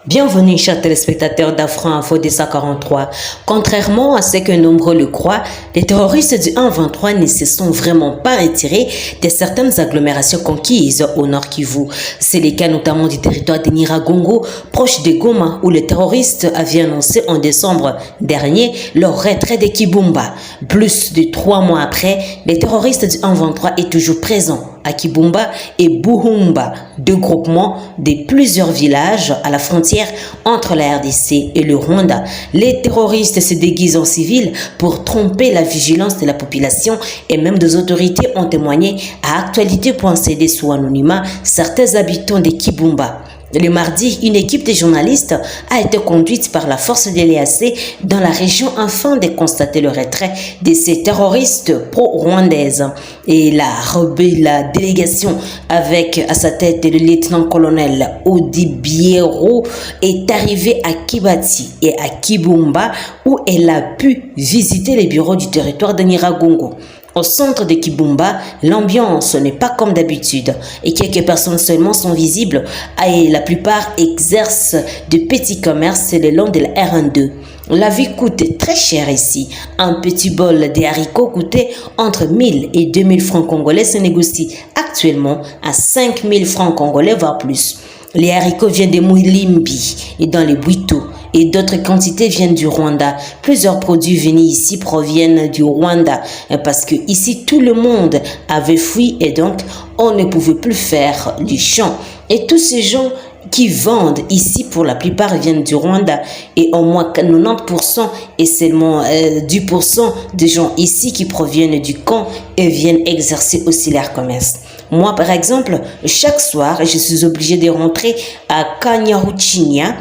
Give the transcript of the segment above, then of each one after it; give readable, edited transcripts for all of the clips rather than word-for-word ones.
Bienvenue, chers téléspectateurs d'Afro Info 243. Contrairement à ce que nombreux le croient, les terroristes du 1-23 ne se sont vraiment pas retirés de certaines agglomérations conquises au Nord Kivu. C'est le cas notamment du territoire de Nyiragongo, proche de Goma, où les terroristes avaient annoncé en décembre dernier leur retrait de Kibumba. Plus de 3 mois après, les terroristes du 1-23 est toujours présent à Kibumba et Buhumba, deux groupements de plusieurs villages à la frontière entre la RDC et le Rwanda. Les terroristes se déguisent en civils pour tromper la vigilance de la population et même des autorités ont témoigné à Actualité.cd sous anonymat certains habitants de Kibumba. Le mardi, une équipe de journalistes a été conduite par la force de l'EAC dans la région afin de constater le retrait de ces terroristes pro-rwandaises. Et la délégation avec à sa tête le lieutenant-colonel Odibiero est arrivée à Kibati et à Kibumba où elle a pu visiter les bureaux du territoire de Nyiragongo. Au centre de Kibumba, l'ambiance n'est pas comme d'habitude et quelques personnes seulement sont visibles et la plupart exercent de petits commerces le long de la RN2. La vie coûte très cher ici. Un petit bol de haricots coûtait entre 1000 et 2000 francs congolais se négocie actuellement à 5000 francs congolais voire plus. Les haricots viennent de Mouilimbi et dans les Bwito et d'autres quantités viennent du Rwanda. Plusieurs produits venus ici proviennent du Rwanda parce que ici tout le monde avait fui et donc on ne pouvait plus faire du champ. Et tous ces gens qui vendent ici pour la plupart viennent du Rwanda et au moins 90% et seulement 10% des gens ici qui proviennent du camp et viennent exercer aussi leur commerce. Moi, par exemple, chaque soir, je suis obligée de rentrer à Kanyaruchinya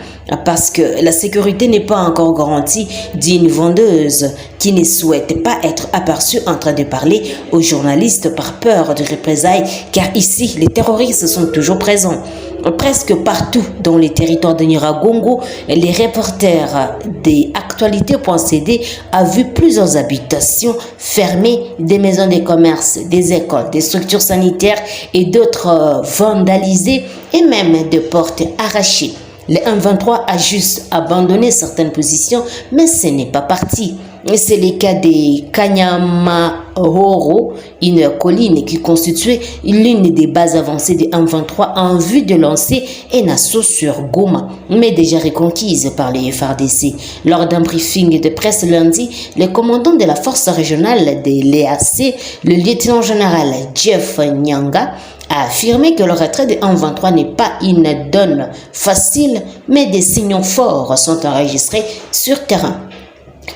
parce que la sécurité n'est pas encore garantie d'une vendeuse qui ne souhaite pas être aperçue en train de parler aux journalistes par peur de représailles, car ici, les terroristes sont toujours présents. Presque partout dans les territoires de Nyiragongo, les reporters des Actualité.cd ont vu plusieurs habitations fermées, des maisons de commerce, des écoles, des structures sanitaires et d'autres vandalisées et même des portes arrachées. Le 1-23 a juste abandonné certaines positions, mais ce n'est pas parti. C'est le cas de Kanyamahoro, une colline qui constituait l'une des bases avancées de 1-23 en vue de lancer un assaut sur Goma, mais déjà reconquise par les FARDC. Lors d'un briefing de presse lundi, le commandant de la force régionale de l'EAC, le lieutenant-général Jeff Nyanga, a affirmé que le retrait de 1-23 n'est pas une donne facile, mais des signaux forts sont enregistrés sur terrain.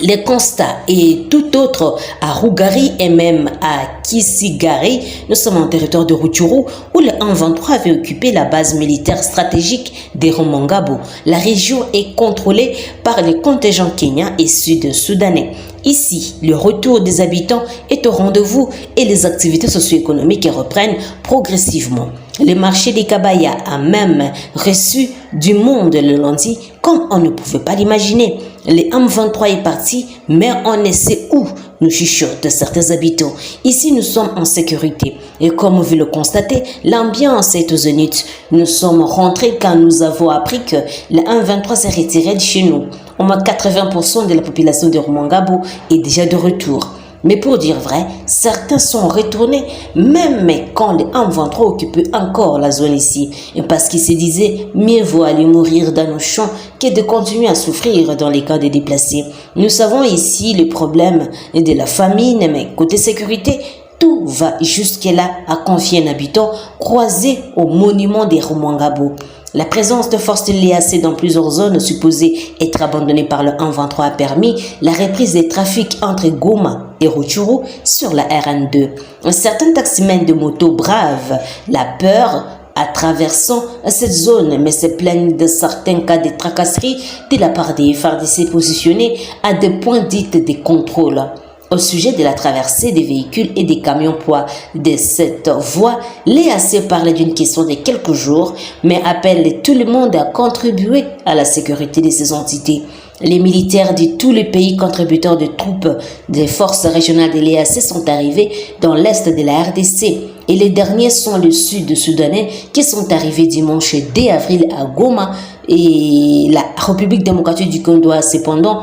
Les constats et tout autre à Rugari et même à Kisigari, nous sommes en territoire de Rutshuru où le 1-23 avait occupé la base militaire stratégique de Rumangabo. La région est contrôlée par les contingents kenyans et sud-soudanais. Ici, le retour des habitants est au rendez-vous et les activités socio-économiques reprennent progressivement. Le marché des Kabaya a même reçu du monde le lundi comme on ne pouvait pas l'imaginer. Le 1-23 est parti, mais on ne sait où, nous chuchotent certains habitants. Ici, nous sommes en sécurité. Et comme vous le constatez, l'ambiance est au zénith. Nous sommes rentrés quand nous avons appris que le 1-23 s'est retiré de chez nous. Au moins 80% de la population de Rumangabo est déjà de retour. Mais pour dire vrai, certains sont retournés même quand les 1-23 occupaient encore la zone ici. Parce qu'ils se disaient mieux vaut aller mourir dans nos champs que de continuer à souffrir dans les camps des déplacés. Nous savons ici le problème de la famine, mais côté sécurité, tout va jusque-là à confier un habitant croisé au monument des Rumangabo. La présence de forces de l'EAC dans plusieurs zones supposées être abandonnées par le 1-23 a permis la reprise des trafics entre Goma et Rutshuru sur la RN2. Certains taximens de moto bravent la peur à traversant cette zone, mais se plaignent de certains cas de tracasseries de la part des FARDC positionnés à des points dits de contrôle. Au sujet de la traversée des véhicules et des camions poids de cette voie, l'EAC parle d'une question de quelques jours, mais appelle tout le monde à contribuer à la sécurité de ces entités. Les militaires de tous les pays contributeurs de troupes des forces régionales de l'EAC sont arrivés dans l'est de la RDC. Et les derniers sont les Sud-Soudanais qui sont arrivés dimanche 2 avril à Goma. Et la République démocratique du Congo a cependant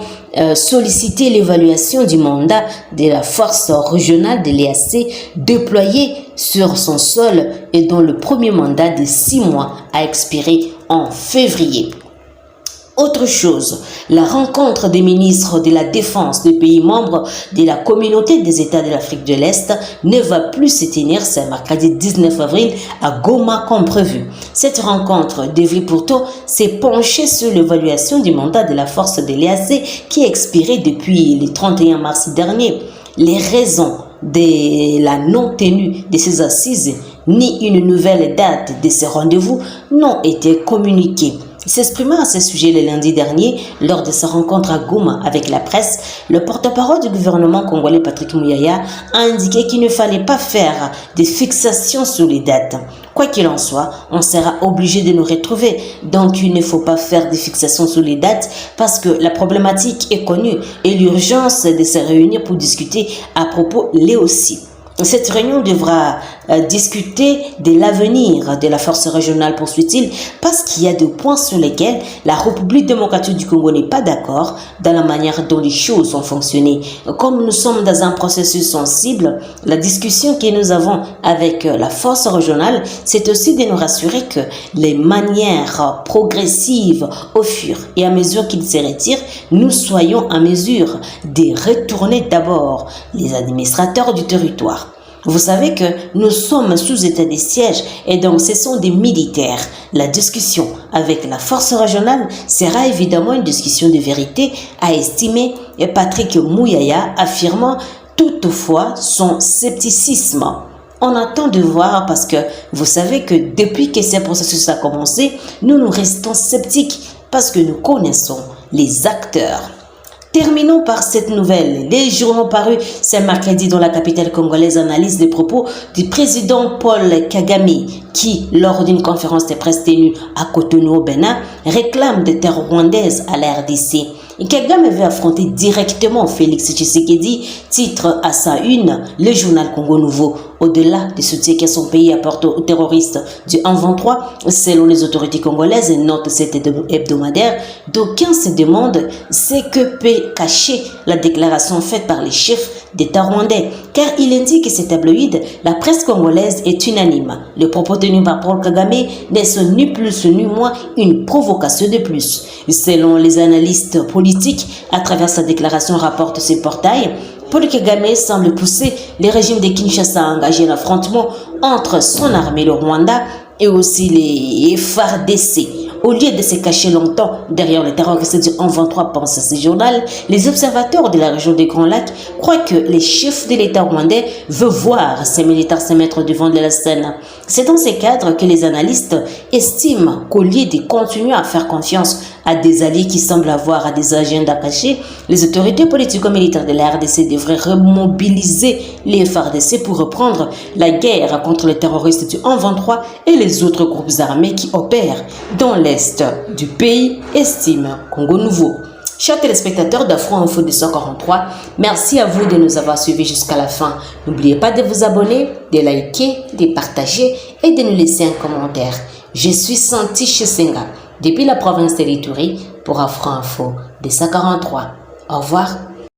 sollicité l'évaluation du mandat de la force régionale de l'EAC déployée sur son sol et dont le premier mandat de 6 mois a expiré en février. Autre chose, la rencontre des ministres de la Défense des pays membres de la communauté des États de l'Afrique de l'Est ne va plus se tenir ce mercredi 19 avril à Goma comme prévu. Cette rencontre devait pourtant se pencher sur l'évaluation du mandat de la force de l'EAC qui a expiré depuis le 31 mars dernier. Les raisons de la non-tenue de ces assises ni une nouvelle date de ces rendez-vous n'ont été communiquées. S'exprimant à ce sujet le lundi dernier, lors de sa rencontre à Goma avec la presse, le porte-parole du gouvernement congolais Patrick Muyaya a indiqué qu'il ne fallait pas faire des fixations sur les dates. Quoi qu'il en soit, on sera obligé de nous retrouver. Donc, il ne faut pas faire des fixations sur les dates parce que la problématique est connue et l'urgence de se réunir pour discuter à propos l'est aussi. Cette réunion devra discuter de l'avenir de la force régionale, poursuit-il, parce qu'il y a des points sur lesquels la République démocratique du Congo n'est pas d'accord dans la manière dont les choses ont fonctionné. Comme nous sommes dans un processus sensible, la discussion que nous avons avec la force régionale, c'est aussi de nous rassurer que les manières progressives, au fur et à mesure qu'ils se retirent, nous soyons en mesure de retourner d'abord les administrateurs du territoire. Vous savez que nous sommes sous état de siège et donc ce sont des militaires. La discussion avec la force régionale sera évidemment une discussion de vérité, a estimé Patrick Muyaya, affirmant toutefois son scepticisme. On attend de voir parce que vous savez que depuis que ce processus a commencé, nous restons sceptiques parce que nous connaissons les acteurs. Terminons par cette nouvelle. Les journaux parus ce mercredi dans la capitale congolaise analysent les propos du président Paul Kagame qui, lors d'une conférence de presse tenue à Cotonou au Bénin, réclame des terres rwandaises à la RDC. Kagame veut affronter directement Félix Tshisekedi, titre à sa une le journal Congo Nouveau. Au-delà du soutien que son pays apporte aux terroristes du 1-23, selon les autorités congolaises, note cet hebdomadaire, d'aucuns se demandent ce que peut cacher la déclaration faite par les chefs d'État rwandais, car il indique que ce tabloïd, la presse congolaise est unanime. Le propos tenu par Paul Kagame ne sont ni plus ni moins une provocation de plus. Selon les analystes politiques, à travers sa déclaration rapporte ce portail, Paul Kagame semble pousser le régime de Kinshasa à engager un affrontement entre son armée, le Rwanda, et aussi les FARDC. Au lieu de se cacher longtemps derrière les terroristes du 1-23, pense ce journal, les observateurs de la région des Grands Lacs croient que les chefs de l'État rwandais veulent voir ces militaires se mettre devant de la scène. C'est dans ces cadres que les analystes estiment qu'au lieu de continuer à faire confiance à des alliés qui semblent avoir des agendas cachés, les autorités politico-militaires de la RDC devraient remobiliser les FARDC pour reprendre la guerre contre les terroristes du 1-23 et les autres groupes armés qui opèrent dans l'est du pays, estime Congo Nouveau. Chers téléspectateurs d'Afro Info 243, merci à vous de nous avoir suivis jusqu'à la fin. N'oubliez pas de vous abonner, de liker, de partager et de nous laisser un commentaire. Je suis Santi Chisenga, depuis la province de l'Ituri, pour Afro Info 243. Au revoir.